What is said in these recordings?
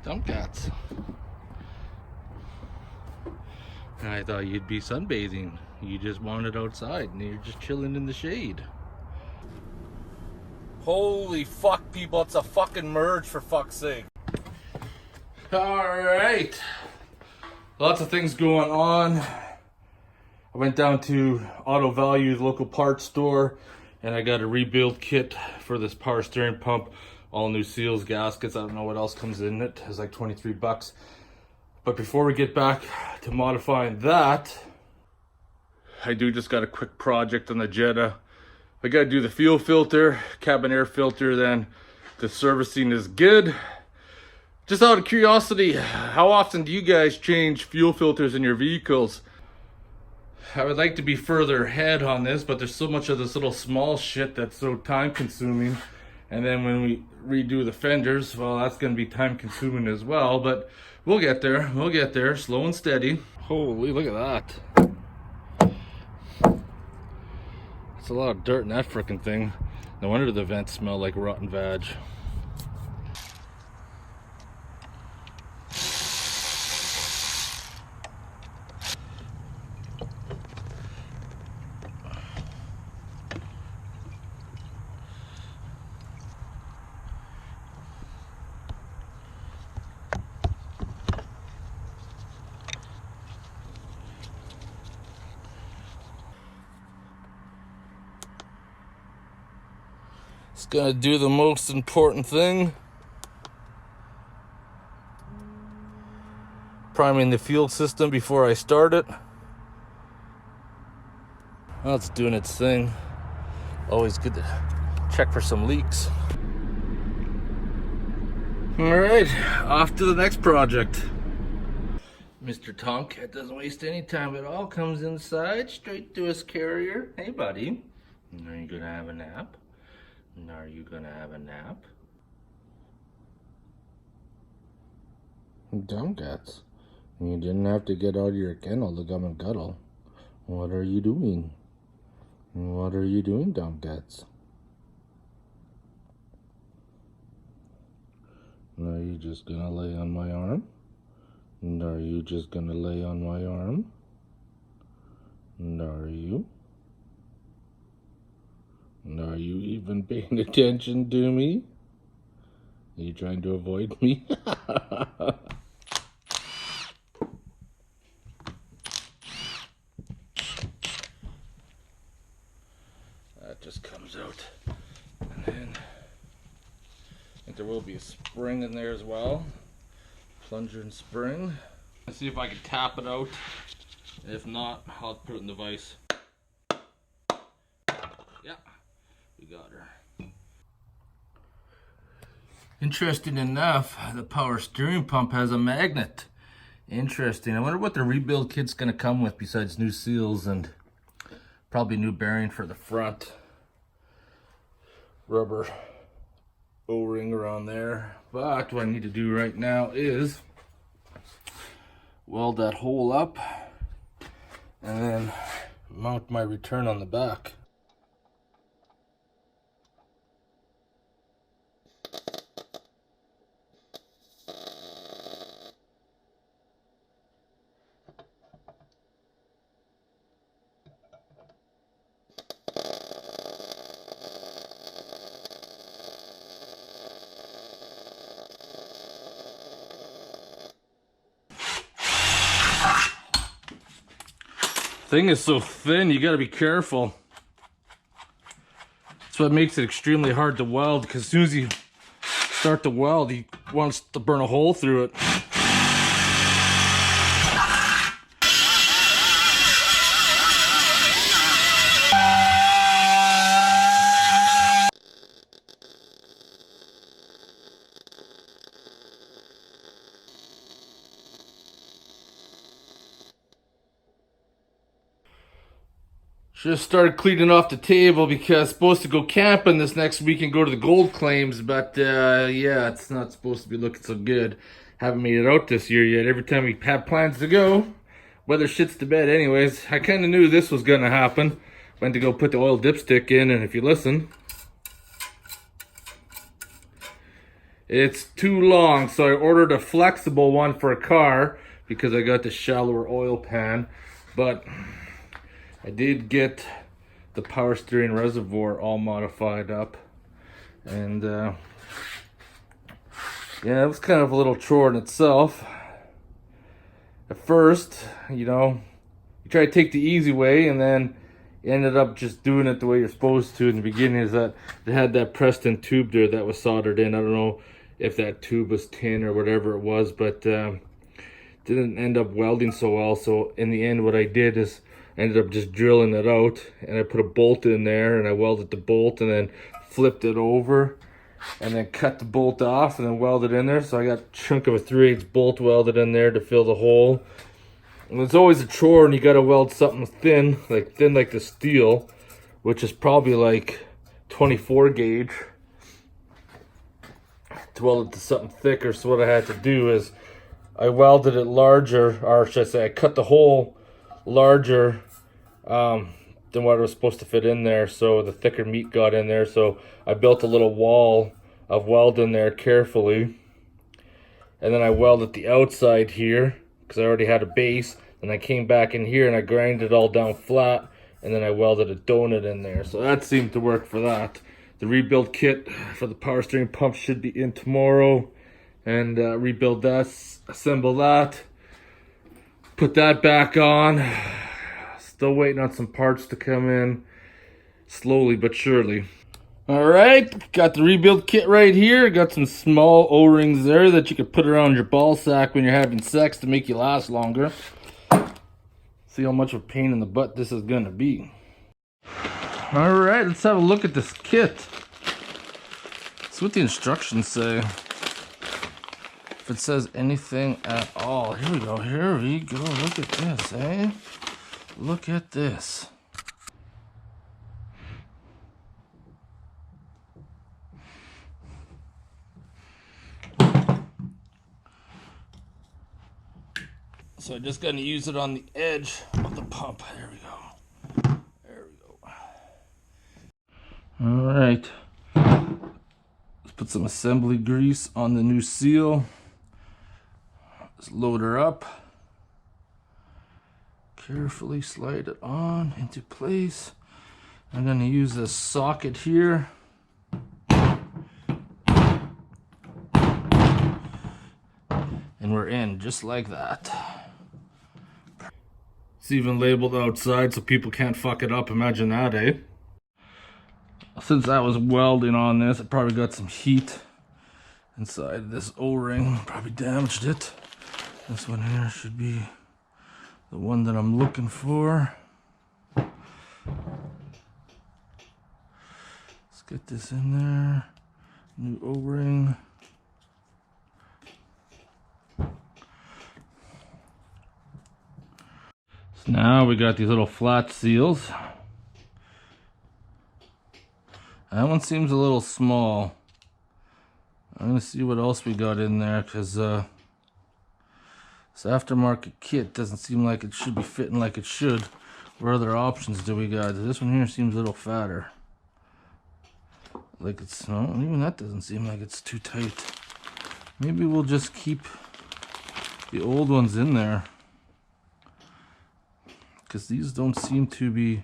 Dump cats. I thought you'd be sunbathing. You just wanted outside and you're just chilling in the shade. Holy fuck, people, it's a fucking merge, for fuck's sake. Alright. Lots of things going on. I went down to Auto Value's local parts store and I got a rebuild kit for this power steering pump. All new seals, gaskets, I don't know what else comes in it. It's like 23 bucks. But before we get back to modifying that, I just got a quick project on the Jetta. I gotta do the fuel filter, cabin air filter, then the servicing is good. Just out of curiosity, how often do you guys change fuel filters in your vehicles? I would like to be further ahead on this, but there's so much of this little small shit that's so time consuming. And then when we redo the fenders, well, that's gonna be time consuming as well, but we'll get there, slow and steady. Holy, look at that. It's a lot of dirt in that frickin' thing. No wonder the vents smell like rotten vag. It's gonna do the most important thing. Priming the fuel system before I start it. Well, it's doing its thing. Always good to check for some leaks. All right, off to the next project. Mr. Tomcat doesn't waste any time at all. Comes inside, straight to his carrier. Hey, buddy. Are you gonna have a nap? Are you gonna have a nap? Tomcats, you didn't have to get out of your kennel to come and cuddle. What are you doing? What are you doing, Tomcats? Are you just gonna lay on my arm? Are you just gonna lay on my arm? Are you? Are you even paying attention to me? Are you trying to avoid me? That just comes out. And then I think there will be a spring in there as well. Plunger and spring. Let's see if I can tap it out. If not, I'll put it in the vise. Yeah. We got her. Interesting enough, the power steering pump has a magnet. Interesting. I wonder what the rebuild kit's gonna come with besides new seals and probably new bearing for the front. Rubber O-ring around there. But what I need to do right now is weld that hole up and then mount my return on the back. Thing is so thin, you gotta be careful. That's what makes it extremely hard to weld, because as soon as you start to weld, he wants to burn a hole through it. Just started cleaning off the table because I'm supposed to go camping this next week and go to the gold claims, but yeah, it's not supposed to be looking so good. Haven't made it out this year yet. Every time we have plans to go, weather shits the bed anyways. I kind of knew this was going to happen. Went to go put the oil dipstick in, and if you listen, It's too long, so I ordered a flexible one for a car because I got the shallower oil pan. But I did get the power steering reservoir all modified up, and yeah, it was kind of a little chore in itself. At first, you try to take the easy way, and then you ended up just doing it the way you're supposed to. In the beginning, is that they had that pressed-in tube there that was soldered in. I don't know if that tube was tin or whatever it was, but didn't end up welding so well. So in the end, what I did is I ended up just drilling it out, and I put a bolt in there, and I welded the bolt, and then flipped it over, and then cut the bolt off, and then welded in there. So I got a chunk of a 3/8 bolt welded in there to fill the hole. And it's always a chore, and you got to weld something thin like the steel, which is probably like 24 gauge. To weld it to something thicker, so what I had to do is I welded it larger, or should I say I cut the hole larger than what it was supposed to fit in there, so the thicker meat got in there. So I built a little wall of weld in there carefully, and then I welded the outside here because I already had a base, and I came back in here and I grinded it all down flat, and then I welded a donut in there. So that seemed to work for that. The rebuild kit for the power steering pump should be in tomorrow, and rebuild that, assemble that, put that back on. Still waiting on some parts to come in, slowly but surely. All right, got the rebuild kit right here. Got some small O-rings there that you could put around your ball sack when you're having sex to make you last longer. See how much of a pain in the butt this is gonna be. All right, let's have a look at this kit. See what the instructions say. If it says anything at all. Here we go, here we go. Look at this, eh? Look at this. So I'm just gonna use it on the edge of the pump. There we go. There we go. All right. Let's put some assembly grease on the new seal. Let's load her up. Carefully slide it on into place. I'm gonna use this socket here. And we're in just like that. It's even labeled outside so people can't fuck it up. Imagine that, eh? Since I was welding on this, I probably got some heat inside this O-ring. Probably damaged it. This one here should be the one that I'm looking for. Let's get this in there. New O-ring. So now we got these little flat seals. That one seems a little small. I'm gonna see what else we got in there, because this aftermarket kit doesn't seem like it should be fitting like it should. What other options do we got? This one here seems a little fatter. Like it's, no, even that doesn't seem like it's too tight. Maybe we'll just keep the old ones in there, because these don't seem to be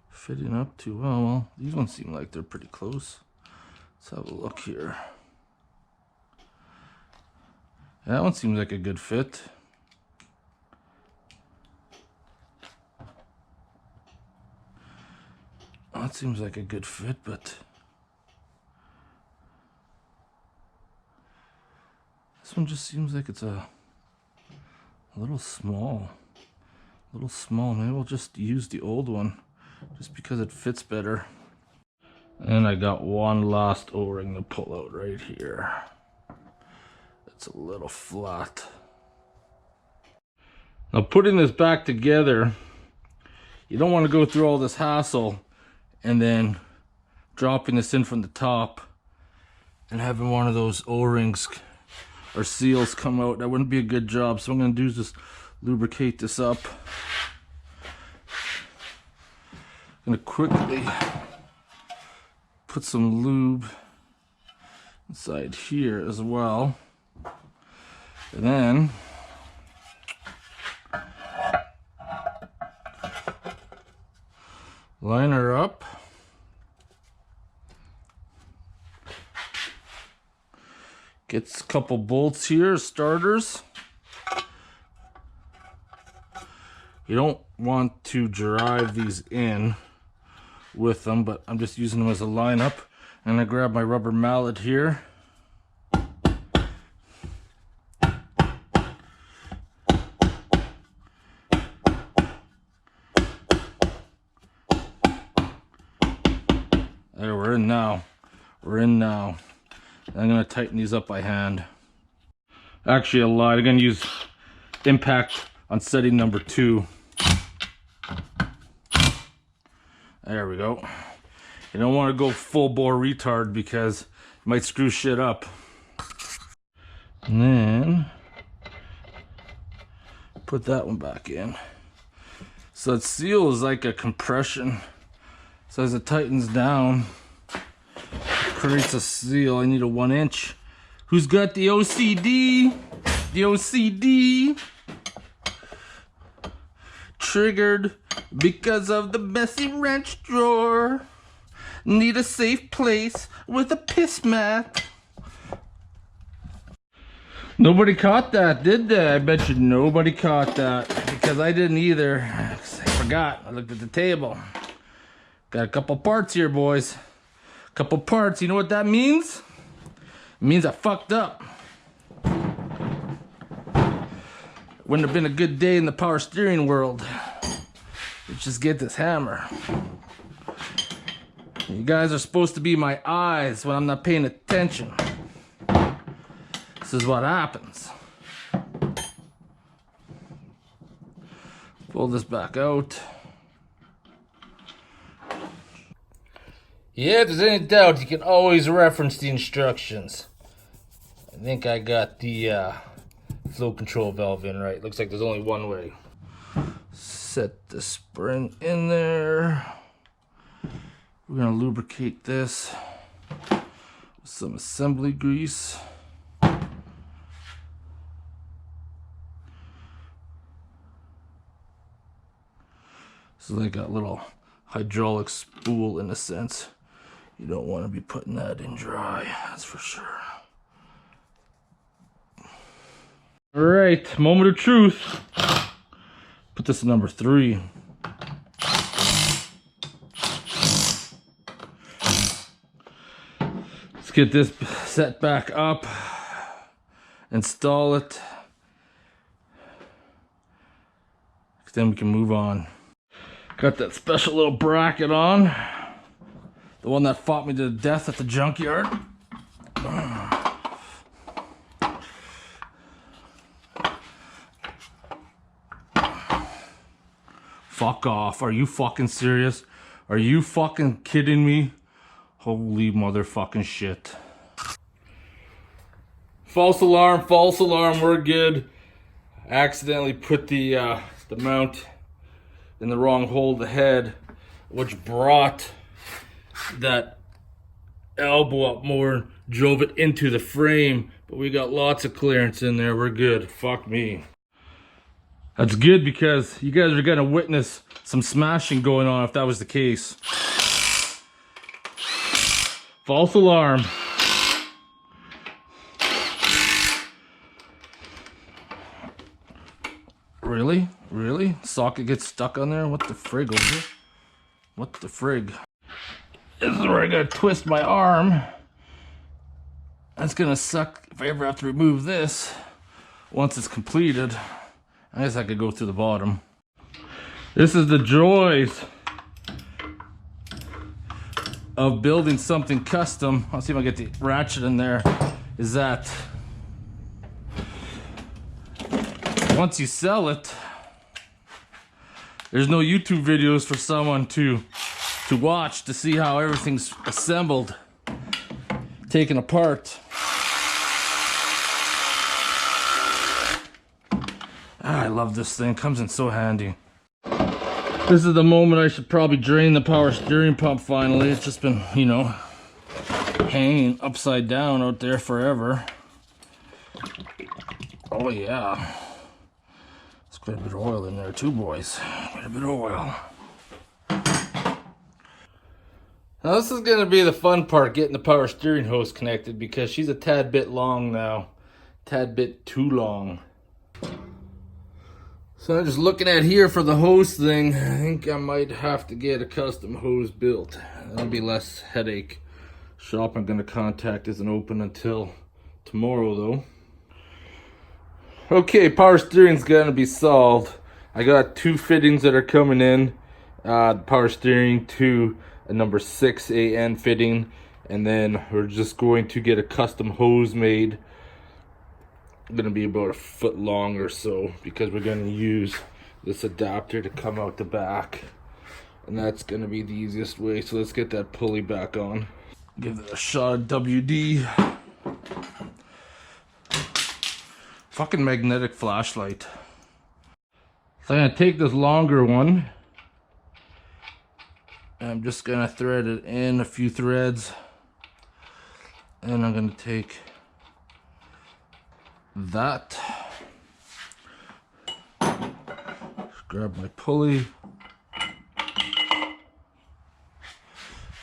fitting up too well. Well, these ones seem like they're pretty close. Let's have a look here. That one seems like a good fit. That seems like a good fit, but this one just seems like it's a little small. A little small. Maybe we'll just use the old one just because it fits better. And I got one last O-ring to pull out right here. It's a little flat. Now putting this back together, you don't want to go through all this hassle and then dropping this in from the top and having one of those O-rings or seals come out. That wouldn't be a good job. So what I'm going to do is just lubricate this up. I'm going to quickly put some lube inside here as well. And then line her up. Gets a couple bolts here, starters. You don't want to drive these in with them, but I'm just using them as a lineup. And I grab my rubber mallet here. There, we're in now. We're in now. I'm gonna tighten these up by hand. Actually, I lied. I'm gonna use impact on setting number 2. There we go. You don't want to go full bore retard because you might screw shit up. And then put that one back in. So that seal is like a compression. So as it tightens down, creates a seal. I need a 1 inch. Who's got the OCD? The OCD. Triggered because of the messy wrench drawer. Need a safe place with a piss mat. Nobody caught that, did they? I bet you nobody caught that because I didn't either. I forgot. I looked at the table. Got a couple parts here, boys. Couple parts. You know what that means? It means I fucked up. Wouldn't have been a good day in the power steering world. Let's just get this hammer. You guys are supposed to be my eyes when I'm not paying attention. This is what happens. Pull this back out. Yeah, if there's any doubt, you can always reference the instructions. I think I got the flow control valve in right. Looks like there's only one way. Set the spring in there. We're gonna lubricate this with some assembly grease. So they got a little hydraulic spool in a sense. You don't want to be putting that in dry, that's for sure. All right, moment of truth. Put this in number 3. Let's get this set back up. Install it. Then we can move on. Got that special little bracket on. The one that fought me to death at the junkyard. Fuck off. Are you fucking serious? Are you fucking kidding me? Holy motherfucking shit. False alarm, we're good. I accidentally put the mount in the wrong hole of the head, which brought that elbow up more, drove it into the frame, but we got lots of clearance in there. We're good. Fuck me. That's good because you guys are gonna witness some smashing going on if that was the case. False alarm. Really? Really? Socket gets stuck on there? What the frig over here? What the frig? This is where I gotta twist my arm. That's gonna suck if I ever have to remove this once it's completed. I guess I could go through the bottom. This is the joys of building something custom. I'll see if I get the ratchet in there. Is that once you sell it, there's no YouTube videos for someone to watch to see how everything's assembled, taken apart. I love this thing. Comes in so handy. This is the moment I should probably drain the power steering pump finally. It's just been, you know, hanging upside down out there forever. Oh yeah. There's quite a bit of oil in there too, boys. Quite a bit of oil. Now this is going to be the fun part, getting the power steering hose connected, because she's a tad bit long now. Tad bit too long. So I'm just looking at here for the hose thing. I think I might have to get a custom hose built. That'll be less headache. Shop I'm going to contact isn't open until tomorrow though. Okay, power steering's going to be solved. I got 2 fittings that are coming in. The power steering to a number 6 AN fitting, and then we're just going to get a custom hose made. Going to be about a foot long or so, because we're going to use this adapter to come out the back, and that's going to be the easiest way. So let's get that pulley back on. Give it a shot of WD. Fucking magnetic flashlight. So I'm going to take this longer one, and I'm just going to thread it in a few threads, and I'm going to take that, just grab my pulley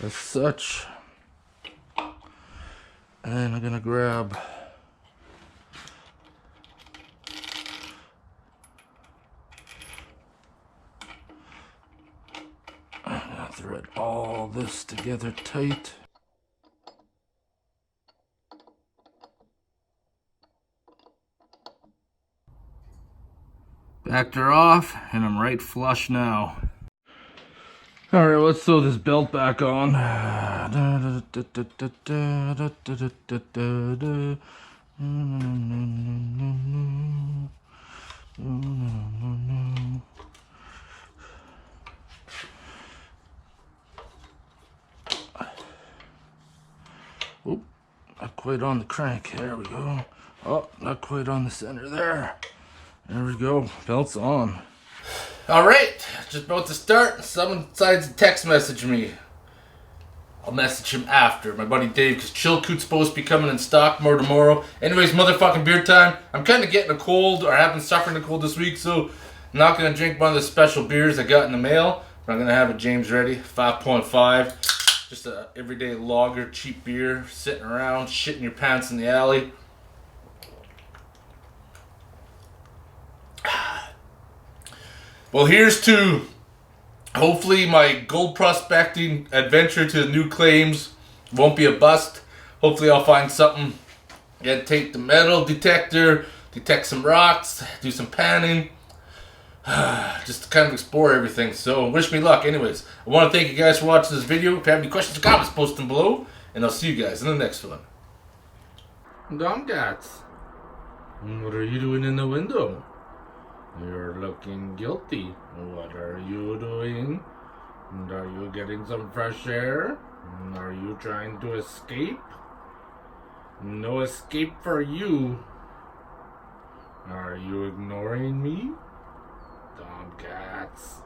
as such, and I'm gonna grab thread all this together tight. Backed her off, and I'm right flush now. Alright, let's sew this belt back on. Oop, not quite on the crank. There we go. Oh, not quite on the center there. There we go, belt's on. Alright, just about to start. Someone decides to text message me. I'll message him after, my buddy Dave, because Chilkoot's supposed to be coming in stock more tomorrow. Anyways, motherfucking beer time. I'm kind of getting a cold, or have been suffering a cold this week, so I'm not going to drink one of the special beers I got in the mail. But I'm going to have a James Ready 5.5. Just a everyday lager, cheap beer, sitting around, shitting your pants in the alley. Well, here's to hopefully my gold prospecting adventure to the new claims won't be a bust. Hopefully I'll find something. Gotta take the metal detector, detect some rocks, do some panning. Just to kind of explore everything. So wish me luck. Anyways, I want to thank you guys for watching this video. If you have any questions or comments, post them below. And I'll see you guys in the next one. Domgats, what are you doing in the window? You're looking guilty. What are you doing? And are you getting some fresh air? And are you trying to escape? No escape for you. Are you ignoring me? Tomcats.